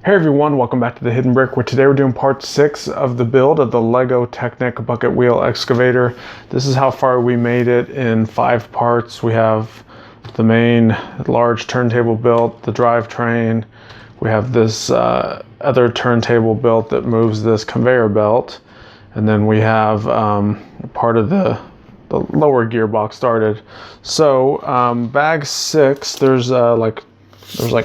Hey everyone, welcome back to the Hidden Brick, where today we're doing part 6 of the build of the Lego Technic bucket wheel excavator. This is how far we made it in 5 parts. We have the main large turntable built, the drivetrain. We have this other turntable built that moves this conveyor belt. And then we have part of the lower gearbox started. So bag 6, there's like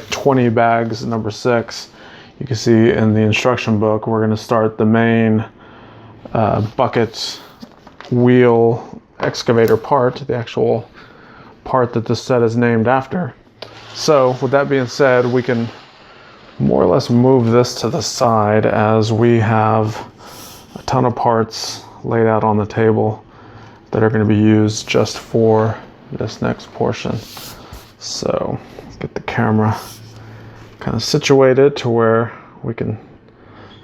20 bags, number 6. You can see in the instruction book, we're going to start the main bucket wheel excavator part, the actual part that this set is named after. So with that being said, we can more or less move this to the side as we have a ton of parts laid out on the table that are going to be used just for this next portion. So get the camera kind of situated to where we can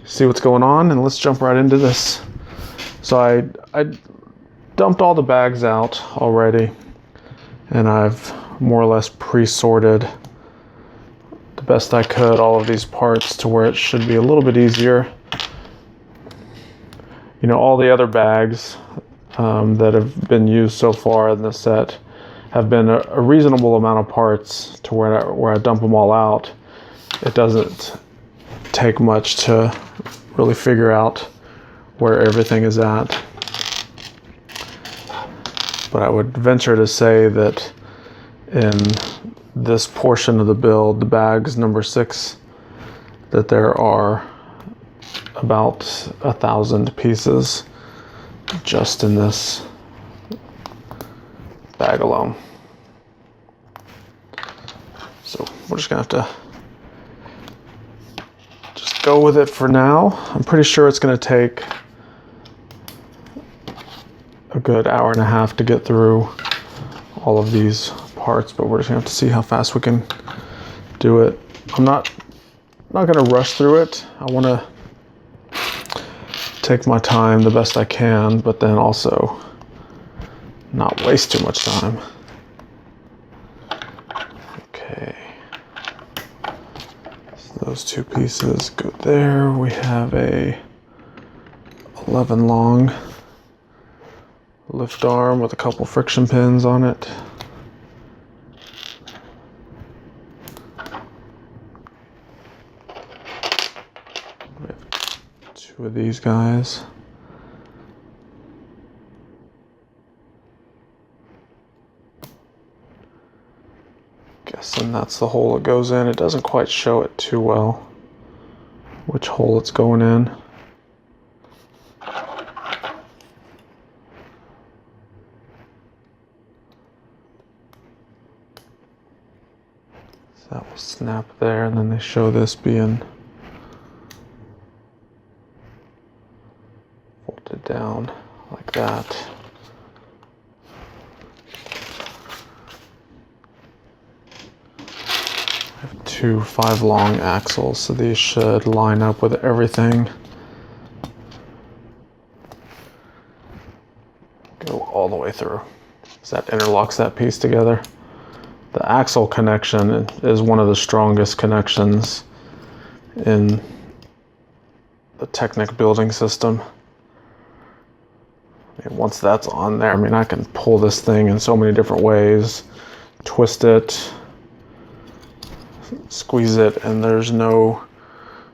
see what's going on, and let's jump right into this. So I dumped all the bags out already, and I've more or less pre-sorted the best I could all of these parts to where it should be a little bit easier. You know, all the other bags that have been used so far in this set have been a reasonable amount of parts to where I dump them all out. It doesn't take much to really figure out where everything is at. But I would venture to say that in this portion of the build, the bags number 6, that there are about 1,000 pieces just in this bag alone. So we're just gonna have to just go with it for now. I'm pretty sure it's gonna take a good hour and a half to get through all of these parts, but we're just gonna have to see how fast we can do it. I'm not gonna rush through it. I wanna take my time the best I can, but then also not waste too much time. Okay. So those 2 pieces go there. We have a 11 long lift arm with a couple friction pins on it. We have 2 of these guys. Guessing that's the hole it goes in. It doesn't quite show it too well which hole it's going in. So that will snap there, and then they show this being folded down like that. I have 2 5 long axles, so these should line up with everything. Go all the way through. So that interlocks that piece together. The axle connection is one of the strongest connections in the Technic building system. I mean, once that's on there, I mean, I can pull this thing in so many different ways, twist it, squeeze it, and there's no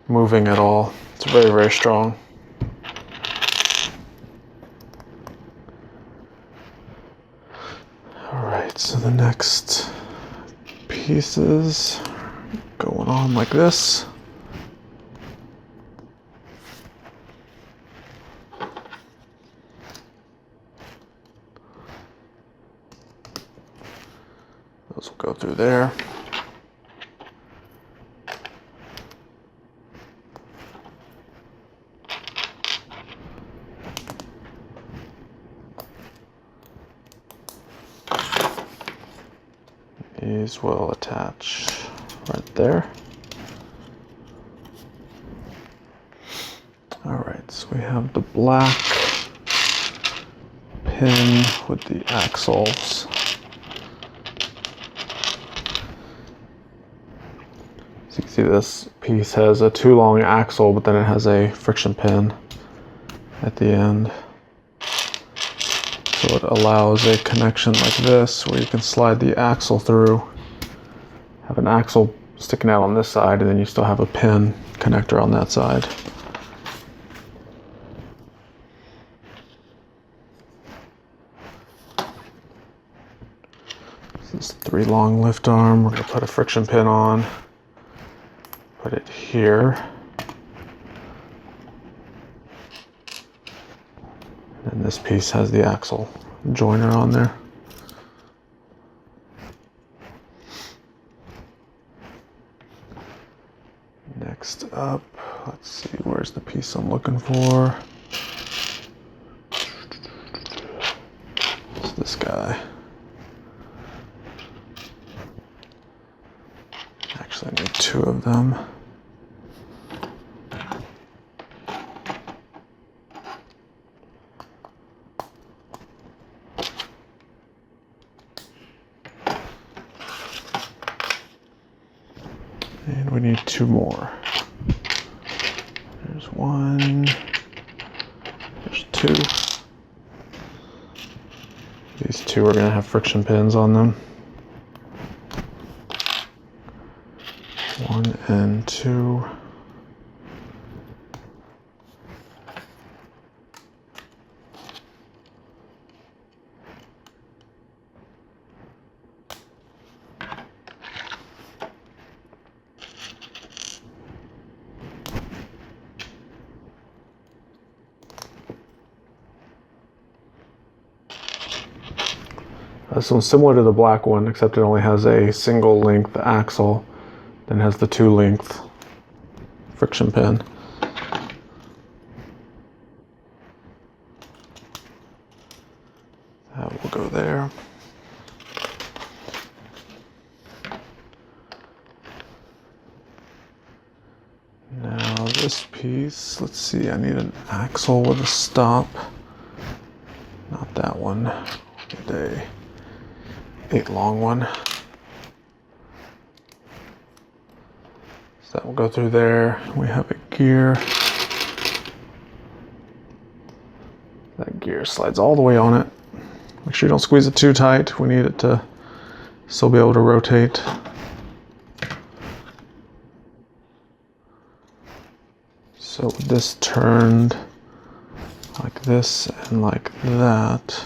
moving at all. It's very, very strong. All right, so the next pieces going on like this. Those will go through there. These will attach right there. All right, so we have the black pin with the axles. See, this piece has a 2 long axle, but then it has a friction pin at the end. So it allows a connection like this where you can slide the axle through. Have an axle sticking out on this side, and then you still have a pin connector on that side. This is 3 long lift arm. We're going to put a friction pin on. Put it here. And this piece has the axle joiner on there. Next up, let's see, where's the piece I'm looking for? It's this guy. Actually, I need 2 of them. And we need 2 more. There's 1. There's 2. These 2 are going to have friction pins on them. 1 and 2. This one's similar to the black one, except it only has a single length axle, then has the 2 length friction pin. That will go there. Now this piece, let's see, I need an axle with a stop. Not that one. Get a 8 long one. So that will go through there. We have a gear. That gear slides all the way on it. Make sure you don't squeeze it too tight. We need it to still be able to rotate. So with this turned like this and like that,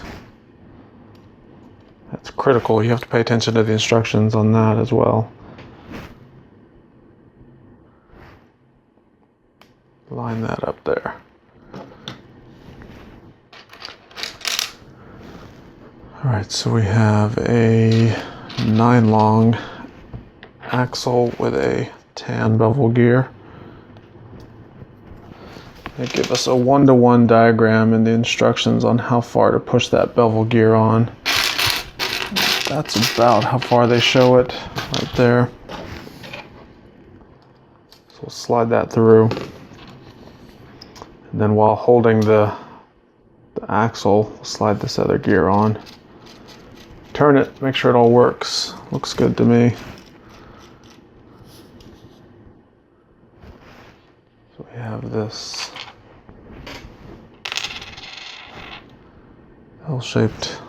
that's critical. You have to pay attention to the instructions on that as well. Line that up there. All right, so we have a 9 long axle with a tan bevel gear. They give us a 1-to-1 diagram in the instructions on how far to push that bevel gear on. That's about how far they show it right there. So we'll slide that through. And then while holding the axle, we'll slide this other gear on. Turn it, make sure it all works. Looks good to me. So we have this L-shaped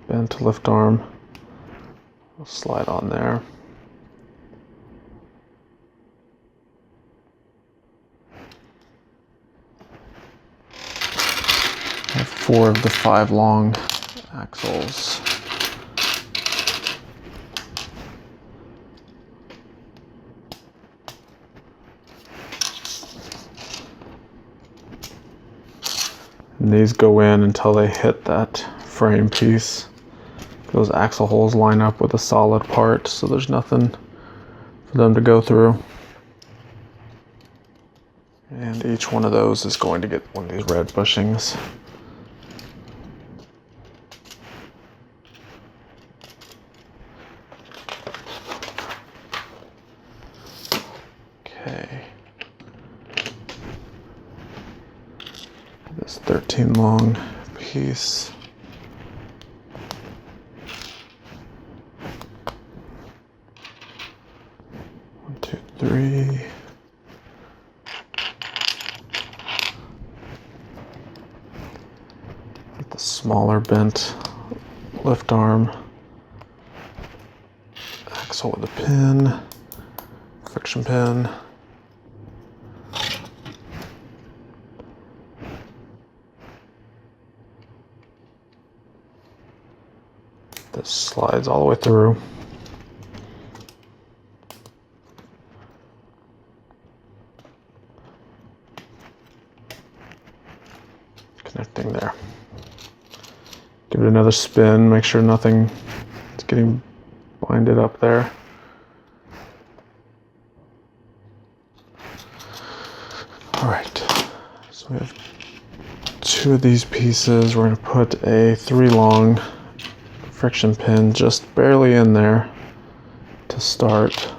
bent lift arm. We'll slide on there. I have 4 of the 5 long axles. And these go in until they hit that frame piece. Those axle holes line up with a solid part, so there's nothing for them to go through. And each one of those is going to get one of these red bushings. Okay. This 13 long piece. 3. Get the smaller bent lift arm. Axle with a pin, friction pin. This slides all the way through. Connecting there. Give it another spin, make sure nothing is getting binded up there. All right, so we have 2 of these pieces. We're going to put a 3 long friction pin just barely in there to start.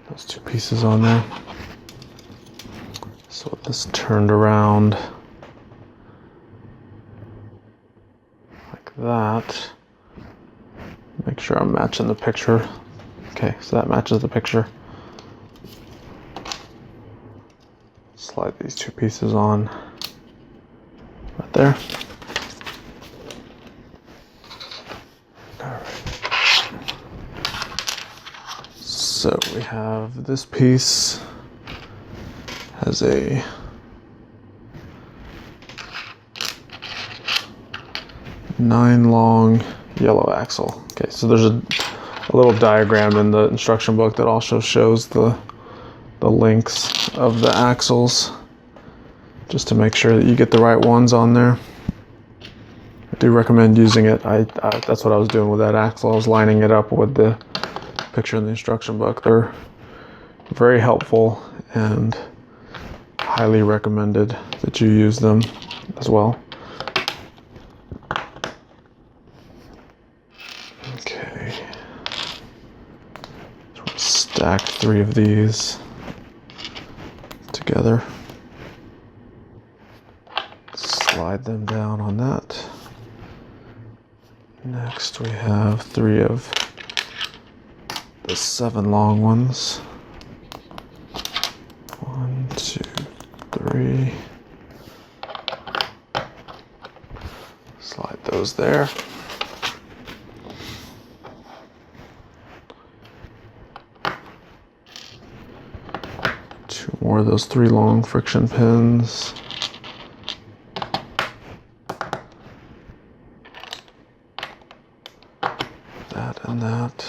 Those 2 pieces on there. So with this turned around like that, make sure I'm matching the picture. Okay, so that matches the picture. Slide these 2 pieces on right there. All right. So we have this piece has a nine long yellow axle. Okay, so there's a little diagram in the instruction book that also shows the lengths of the axles, just to make sure that you get the right ones on there. I do recommend using it. That's what I was doing with that axle. I was lining it up with the picture in the instruction book. They're very helpful and highly recommended that you use them as well. Okay, so we'll stack 3 of these together. Slide them down on that. Next we have 3 of the 7 long ones. 1, 2, 3. Slide those there. More of those 3 long friction pins. That and that.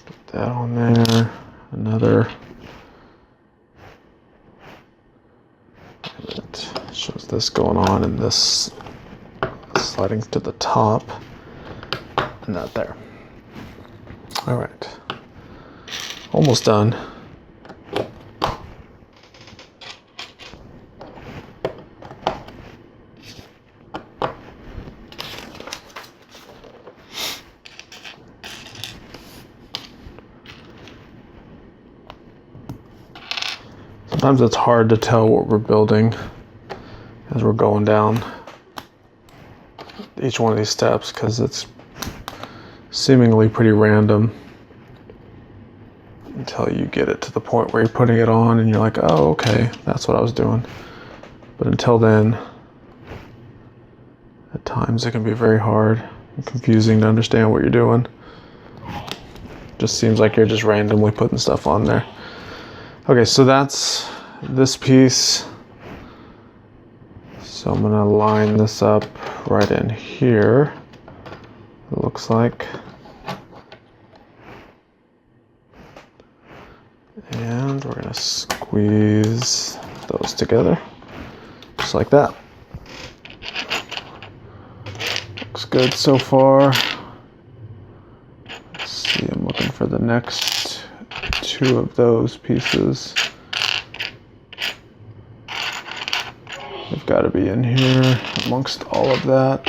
Put that on there. Another. Shows this going on and this sliding to the top and that there. All right, almost done. Sometimes it's hard to tell what we're building as we're going down each one of these steps, because it's seemingly pretty random until you get it to the point where you're putting it on and you're like, oh, okay, that's what I was doing. But until then, at times it can be very hard and confusing to understand what you're doing. Just seems like you're just randomly putting stuff on there. Okay, so that's this piece. So I'm gonna line this up right in here, it looks like. And we're gonna squeeze those together, just like that. Looks good so far. Let's see, I'm looking for the next 2 of those pieces. They've got to be in here amongst all of that.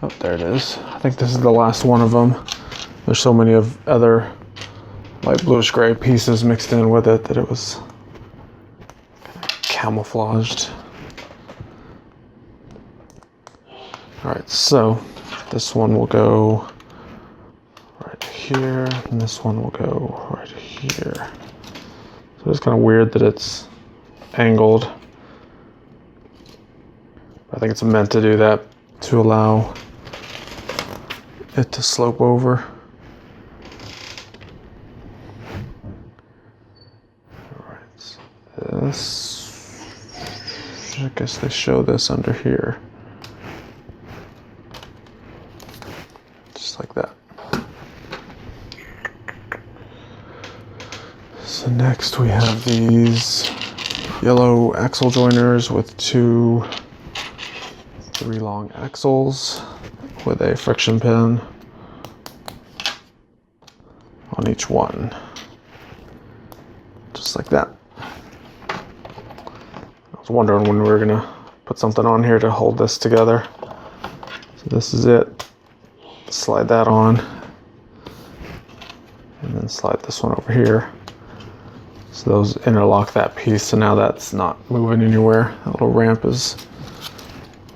Oh, there it is. I think this is the last one of them. there's so many of other light bluish gray pieces mixed in with it that it was camouflaged. All right, so this one will go right here, and this one will go right here. So it's kind of weird that it's angled. I think it's meant to do that to allow it to slope over. All right, so this, I guess they show this under here. Just like that. So next we have these yellow axle joiners with 2 3 long axles with a friction pin on each one. Just like that. I was wondering when we were gonna put something on here to hold this together. So this is it. Slide that on, and then slide this one over here. So those interlock that piece, so now that's not moving anywhere. That little ramp is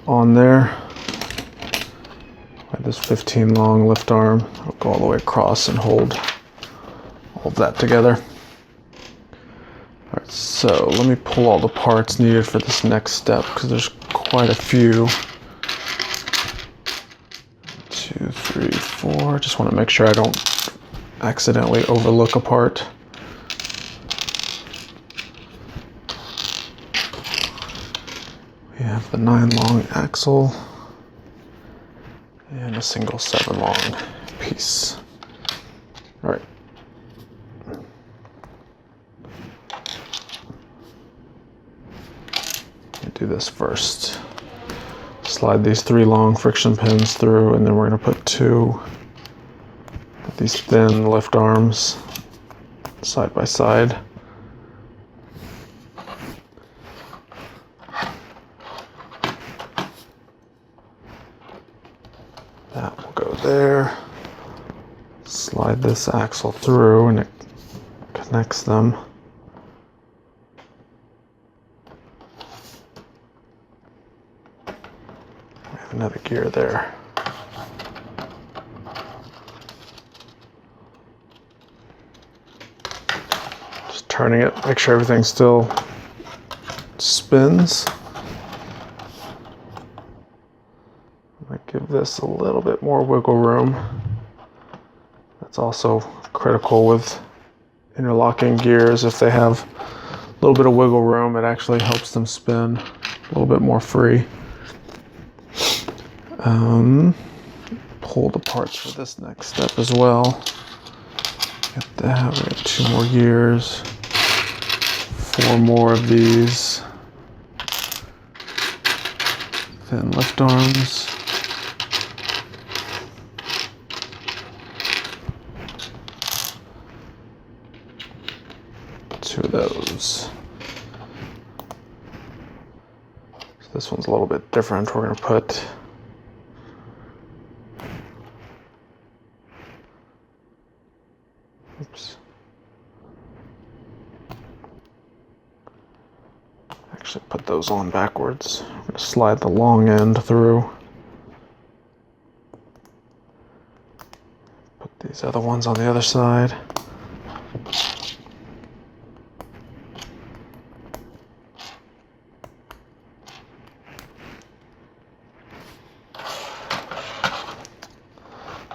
on there. I have this 15 long lift arm. I'll go all the way across and hold that together. All right, so let me pull all the parts needed for this next step because there's quite a few. 2, 3, 4. Just want to make sure I don't accidentally overlook a part. We have the 9 long axle and a single 7 long piece. All right. Do this first. Slide these 3 long friction pins through, and then we're going to put 2 of these thin lift arms side by side. That will go there. Slide this axle through, and it connects them. Another gear there. Just turning it, make sure everything still spins. I give this a little bit more wiggle room. That's also critical with interlocking gears. If they have a little bit of wiggle room, it actually helps them spin a little bit more free. Pull the parts for this next step as well. Get that. We have 2 more gears, 4 more of these thin lift arms. Two of those. So this one's a little bit different. We're going to put actually put those on backwards. I'm going to slide the long end through. Put these other ones on the other side.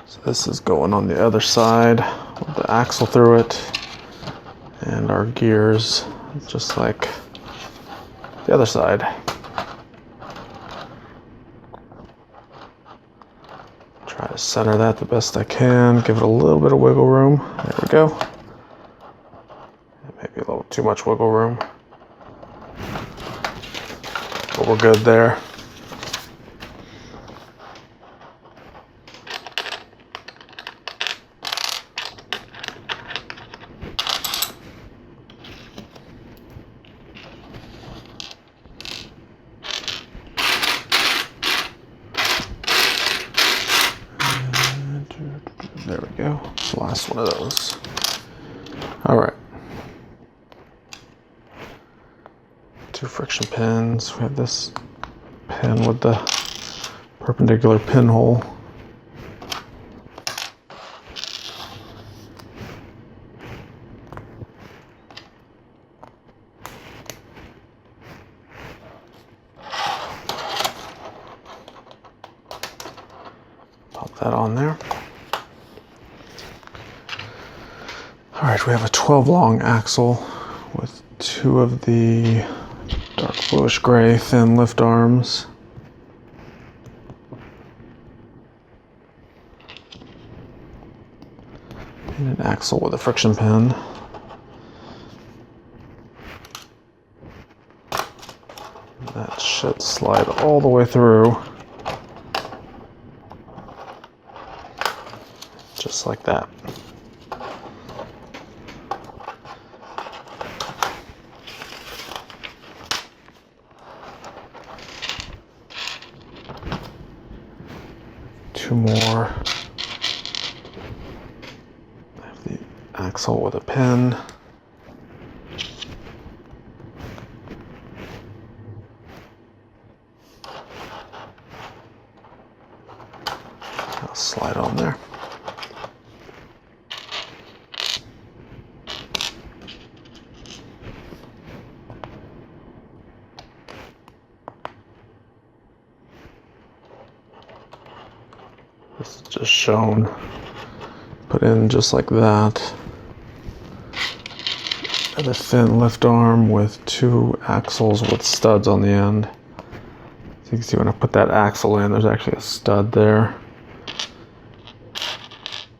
So this is going on the other side with the axle through it and our gears just like the other side. Try to center that the best I can. Give it a little bit of wiggle room. There we go. Maybe a little too much wiggle room. But we're good there. There we go. The last one of those. All right. 2 friction pins. We have this pin with the perpendicular pinhole. Pop that on there. All right, we have a 12 long axle with 2 of the dark bluish gray thin lift arms. And an axle with a friction pin. That should slide all the way through. Just like that. Two more. I have the axle with a pin. I'll slide on there. This is just shown, put in just like that. And a thin lift arm with 2 axles with studs on the end. So you can see when I put that axle in, there's actually a stud there.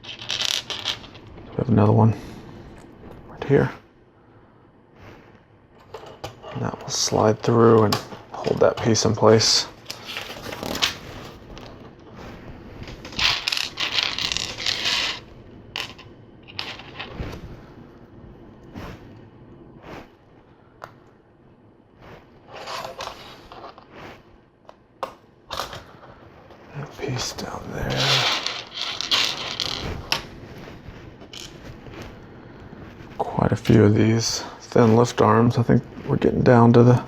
We have another one right here. And that will slide through and hold that piece in place. Piece down there. Quite a few of these thin lift arms. I think we're getting down to the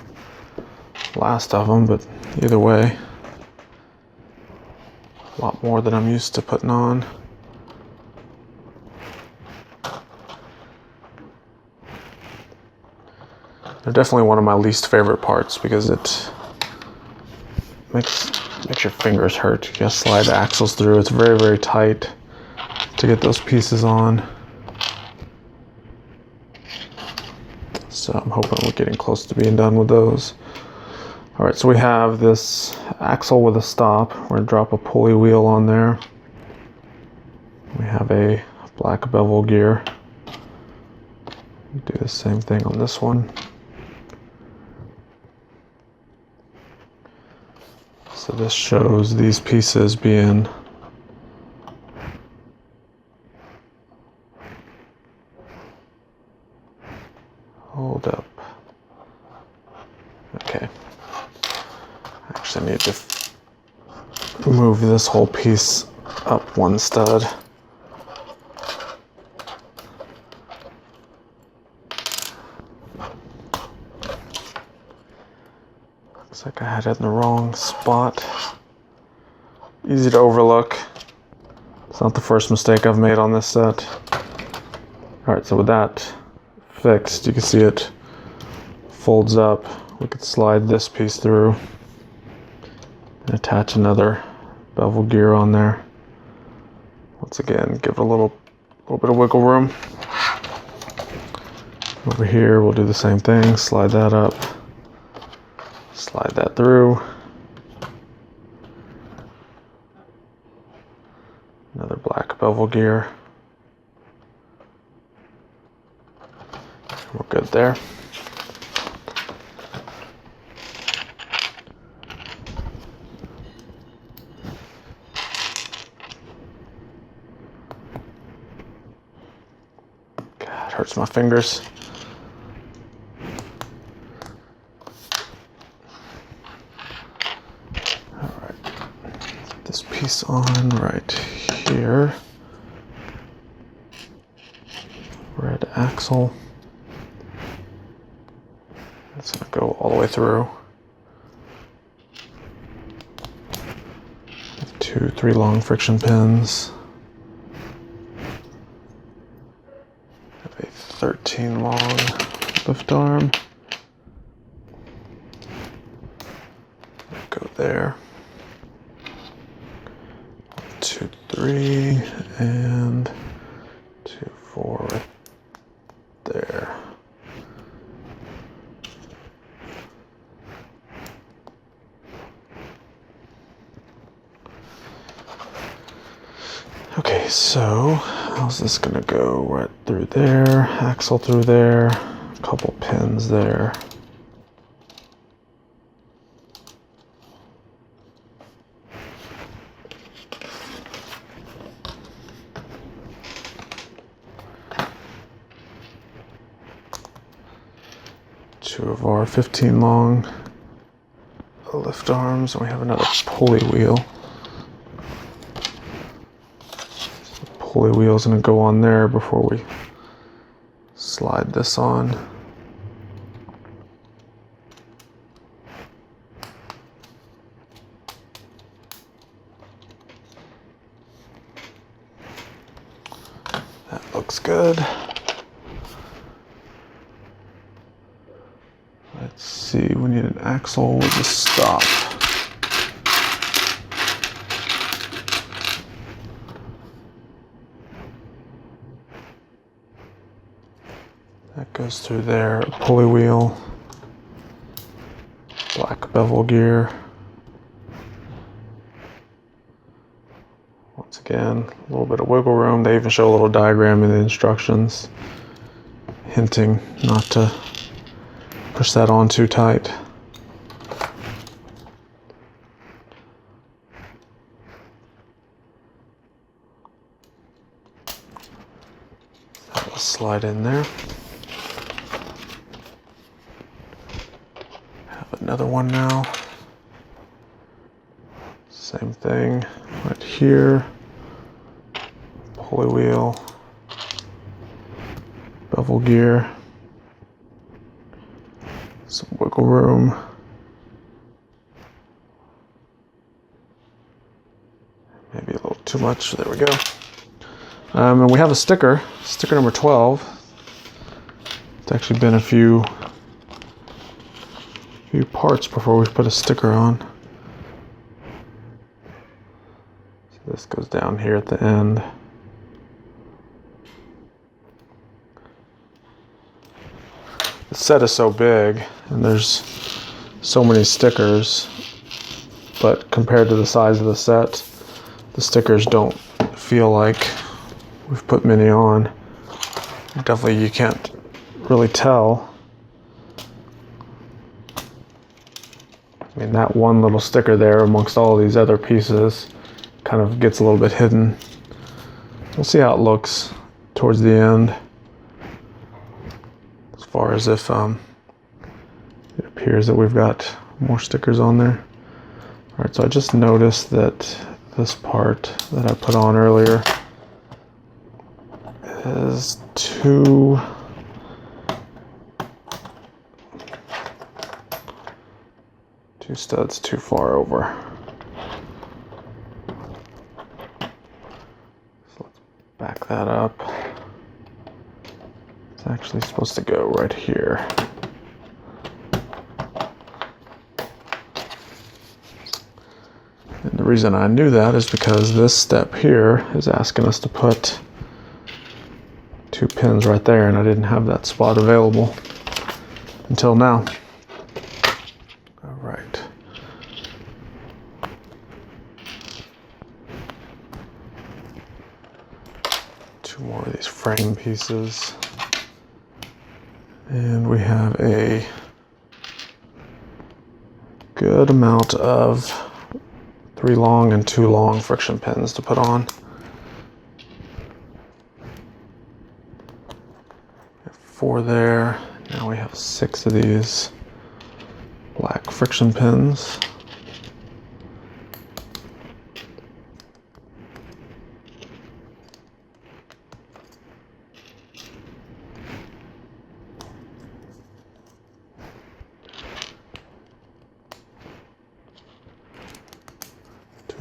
last of them, but either way, a lot more than I'm used to putting on. They're definitely one of my least favorite parts because it makes your fingers hurt. You gotta slide the axles through. It's very, very tight to get those pieces on. So I'm hoping we're getting close to being done with those. All right, so we have this axle with a stop. We're gonna drop a pulley wheel on there. We have a black bevel gear. Do the same thing on this one. So this shows these pieces being hold up. Okay. I actually need to move this whole piece up one stud. Looks like I had it in the wrong spot. Easy to overlook. It's not the first mistake I've made on this set. Alright, so with that fixed, you can see it folds up. We could slide this piece through and attach another bevel gear on there. Once again, give it a little bit of wiggle room. Over here, we'll do the same thing. Slide that up. Slide that through. Another black bevel gear. We're good there. God, hurts my fingers. This piece on right here. red axle. It's going to go all the way through. 2, 3 long friction pins. Have a 13 long lift arm. Go there. 2, 3, and 2, 4 right there. Okay, so how's this gonna go? Right through there, axle through there, a couple pins there. Two of our 15 long lift arms, and we have another pulley wheel. Pulley wheel's gonna go on there before we slide this on. That looks good. Let's see, we need an axle with a stop. That goes through there, pulley wheel, black bevel gear. Once again, a little bit of wiggle room. They even show a little diagram in the instructions, hinting not to push that on too tight. That will slide in there. Another one now. Same thing right here. Pulley wheel, bevel gear, some wiggle room. Maybe a little too much. There we go. And we have a sticker number 12. It's actually been a few parts before we put a sticker on. So this goes down here at the end. The set is so big and there's so many stickers, but compared to the size of the set, the stickers don't feel like we've put many on. Definitely you can't really tell. I mean, that one little sticker there amongst all these other pieces kind of gets a little bit hidden. We'll see how it looks towards the end, as far as if it appears that we've got more stickers on there. All right, so I just noticed that this part that I put on earlier is two studs too far over. So let's back that up. It's actually supposed to go right here. And the reason I knew that is because this step here is asking us to put 2 pins right there, and I didn't have that spot available until now. More of these frame pieces, and we have a good amount of 3 long and 2 long friction pins to put on. 4 there. Now we have 6 of these black friction pins.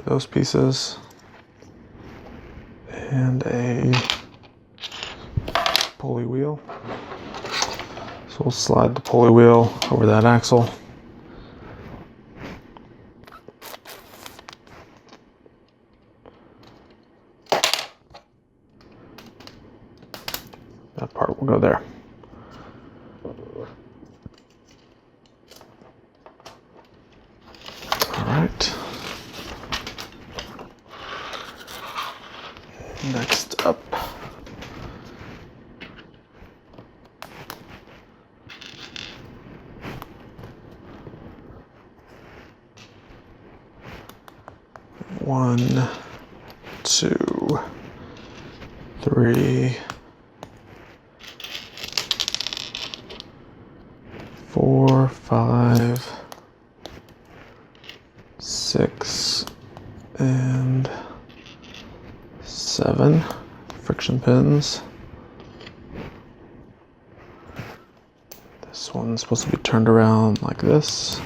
those pieces. And a pulley wheel. So we'll slide the pulley wheel over that axle. That part will go there. All right. Next up, one, two, three, 4, 5, 6, and 7 friction pins. This one's supposed to be turned around like this.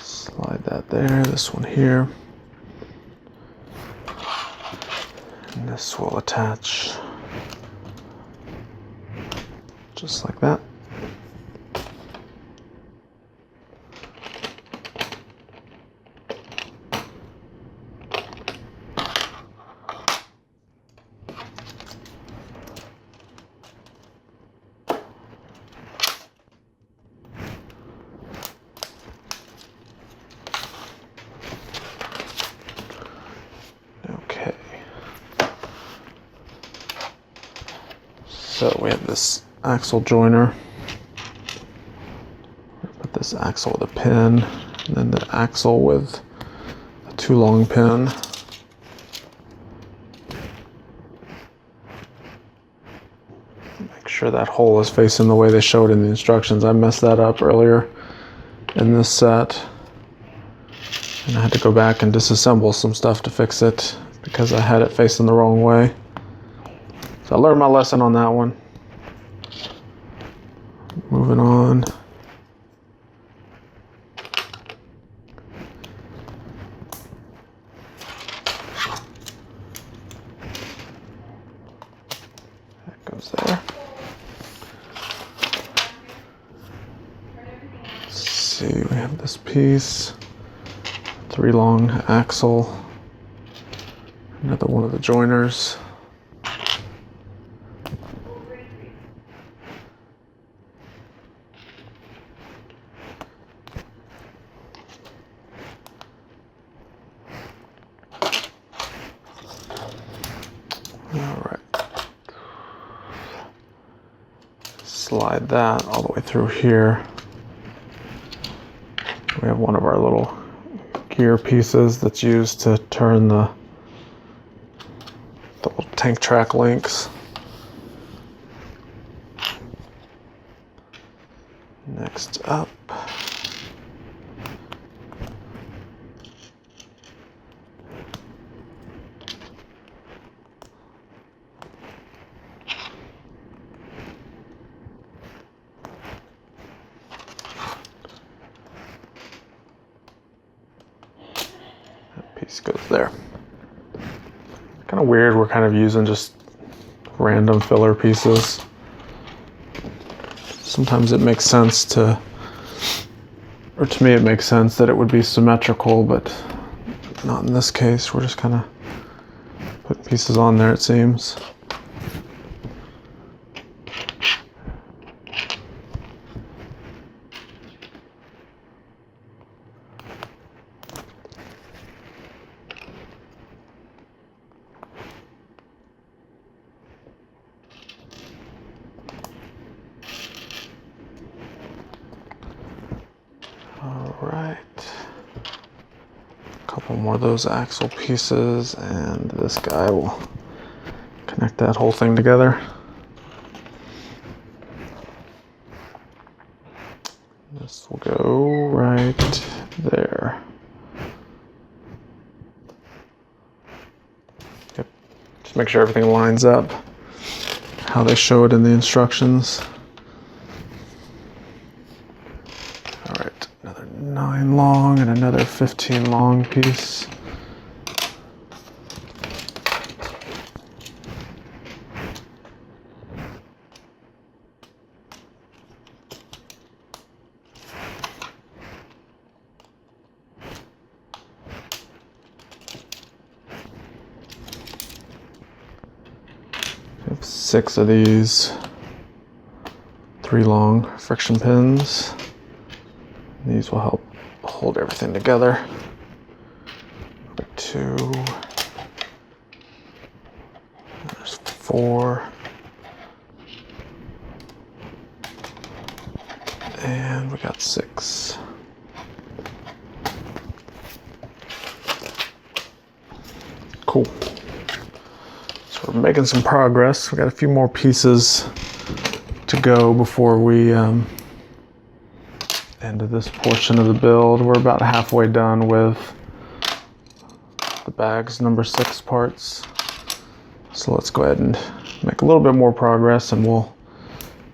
Slide that there, this one here. And this will attach just like that. Okay. So we have this axle joiner. Put this axle with a pin, and then the axle with a 2 long pin. Make sure that hole is facing the way they showed in the instructions. I messed that up earlier in this set, and I had to go back and disassemble some stuff to fix it because I had it facing the wrong way. So I learned my lesson on that one. Moving on. That goes there. Let's see, we have this piece, 3 long axle, another one of the joiners. Alright, slide that all the way through here. We have one of our little gear pieces that's used to turn the little tank track links. Next up, piece goes there. Kind of weird, we're kind of using just random filler pieces. Sometimes it makes sense to, or to me it makes sense that it would be symmetrical, but not in this case. We're just kind of putting pieces on there, it seems. Alright, a couple more of those axle pieces, and this guy will connect that whole thing together. This will go right there. Yep, just make sure everything lines up how they show it in the instructions. Alright, Another 9 long and another 15 long piece. I have 6 of these 3 long friction pins. These will help hold everything together. 2. There's 4. And we got 6. Cool. So we're making some progress. We got a few more pieces to go before we end this portion of the build. We're about halfway done with the bag's number 6 parts. So let's go ahead and make a little bit more progress and we'll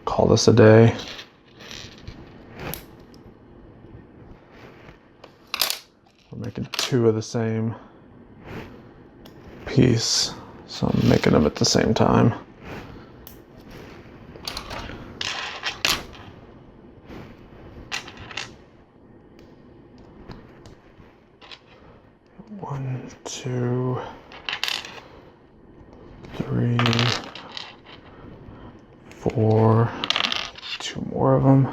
call this a day. We're making 2 of the same piece, so I'm making them at the same time. One, 2, 3, 4, 2 more of them.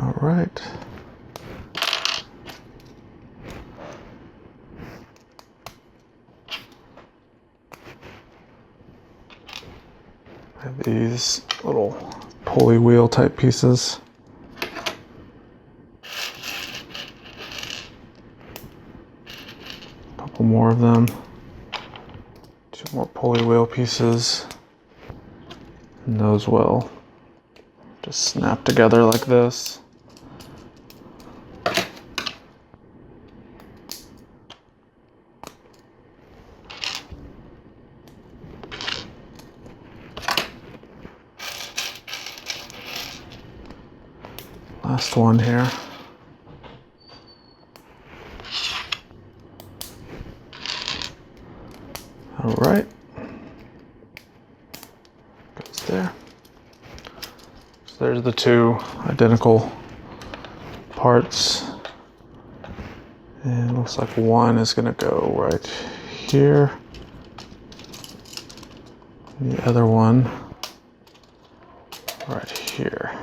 All right. I have these little pulley wheel type pieces. A couple more of them. 2 more pulley wheel pieces. And those will just snap together like this. Last one here. All right. Goes there. So there's the 2 identical parts. And it looks like one is going to go right here. And the other one right here.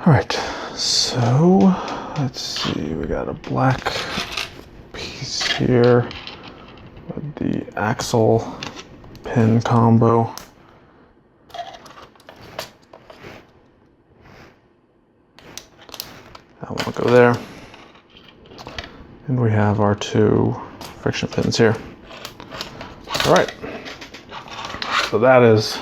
All right, so let's see, we got a black piece here with the axle pin combo. That one will go there. And we have our 2 friction pins here. All right, so that is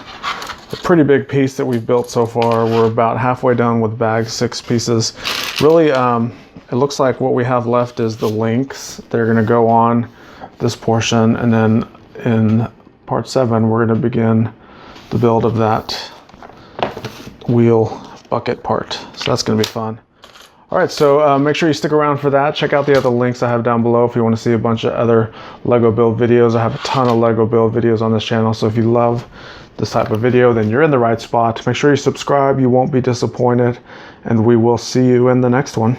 a pretty big piece that we've built so far. We're about halfway done with bag 6 pieces. Really, it looks like what we have left is the links. They're gonna go on this portion, and then in part 7, we're gonna begin the build of that wheel bucket part. So that's gonna be fun. All right, so make sure you stick around for that. Check out the other links I have down below if you want to see a bunch of other Lego build videos. I have a ton of Lego build videos on this channel, so if you love this type of video, then you're in the right spot. Make sure you subscribe, you won't be disappointed, and we will see you in the next one.